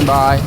by.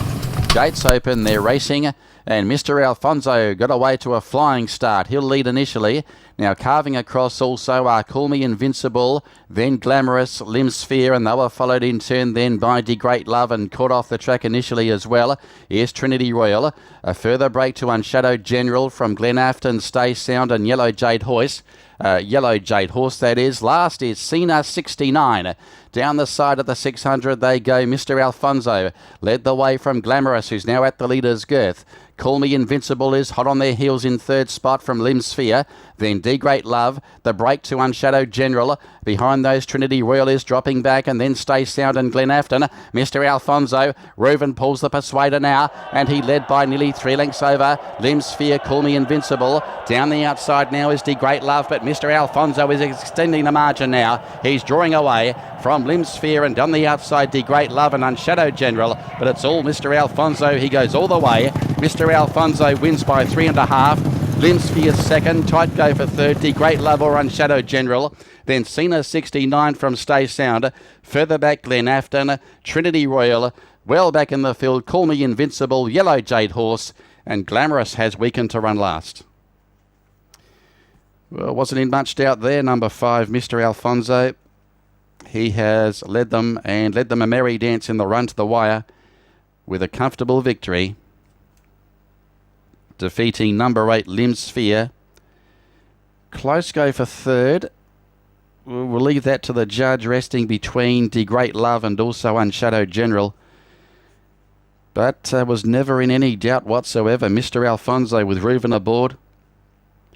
Gates open, they're racing, and Mr. Alfonso got away to a flying start. He'll lead initially. Now carving across also are Call Me Invincible, then Glamorous, Limsphere, and they were followed in turn then by De Great Love and caught off the track initially as well. Here's Trinity Royal. A further break to Unshadowed General from Glen Afton, Stay Sound and Yellow Jade Horse. Yellow Jade Horse, that is. Last is Cena 69. Down the side of the 600 they go. Mr. Alfonso led the way from Glamorous, who's now at the leader's girth. Call Me Invincible is hot on their heels in third spot from Limsphere. Then De Great Love, the break to Unshadowed General. Behind those, Trinity Royal is dropping back, and then Stay Sound and Glen Afton. Mr. Alfonso, Reuven pulls the Persuader now, and he led by nearly 3 lengths over. Limsphere, Call Me Invincible. Down the outside now is De Great Love, but Mr. Alfonso is extending the margin now. He's drawing away from Limsphere, and on the outside, De Great Love and Unshadowed General, but it's all Mr. Alfonso. He goes all the way. Mr. Alfonso wins by 3.5. Limsphere second, tight go for third, De Great Love or Unshadowed General. Then Cena 69 from Stay Sound. Further back, Glen Afton, Trinity Royal. Well back in the field, Call Me Invincible, Yellow Jade Horse, and Glamorous has weakened to run last. Well, wasn't in much doubt there, number 5, Mr. Alfonso. He has led them a merry dance in the run to the wire with a comfortable victory, defeating number 8, Limsphere. Close go for third. We'll leave that to the judge, resting between De Great Love and also Unshadowed General. But was never in any doubt whatsoever. Mr. Alfonso with Reuven aboard.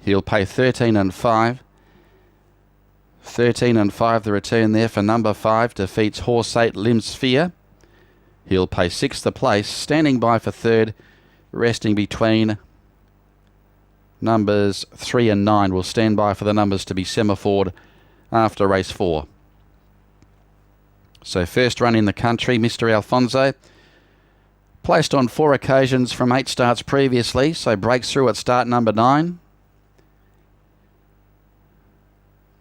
He'll pay 13.5. 13.5 the return there for number 5. Defeats horse 8, Limsphere. He'll pay 6th the place. Standing by for third. Resting between numbers 3 and 9. Will stand by for the numbers to be semaphored after race 4. So first run in the country, Mr. Alfonso. Placed on 4 occasions from 8 starts previously, so breaks through at start number 9.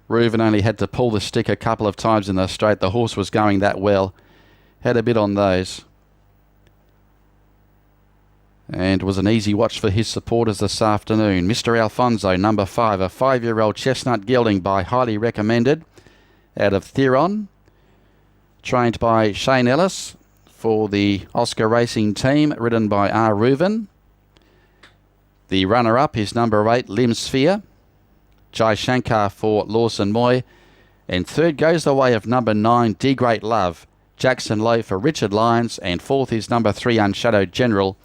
Reuven only had to pull the stick a couple of times in the straight. The horse was going that well. Had a bit on those. And was an easy watch for his supporters this afternoon. Mr. Alfonso, number 5, a 5-year-old chestnut gelding by Highly Recommended out of Theron. Trained by Shane Ellis for the Oscar Racing team, ridden by R. Reuven. The runner-up is number 8, Limsphere. Jai Shankar for Lawson Moy. And third goes the way of number 9, De Great Love. Jackson Lowe for Richard Lyons. And fourth is number 3, Unshadowed General,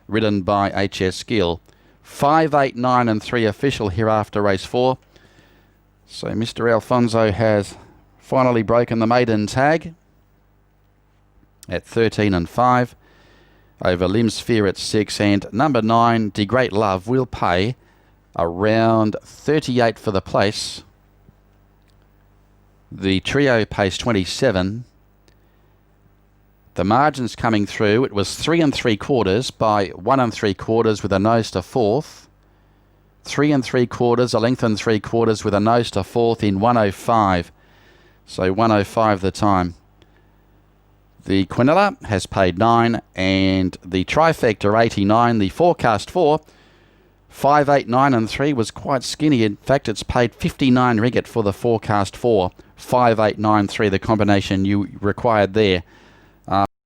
ridden by H.S. Gill. 5, 8, 9 and 3 official here after race 4. So Mr. Alfonso has finally broken the maiden tag at 13.5 over Limsphere at 6, and number 9, De Great Love, will pay around 38 for the place. The trio pays 27. The margins coming through, it was 3 3/4 by 1 3/4 with a nose to 4th. 3 3/4, a length and 3/4 with a nose to 4th in 105. So 105 the time. The Quinella has paid 9, and the Trifecta 89, the forecast 4. 5, 8, 9 and 3 was quite skinny. In fact, it's paid 59 ringgit for the forecast 4. 5, 8, 9, 3, the combination you required there.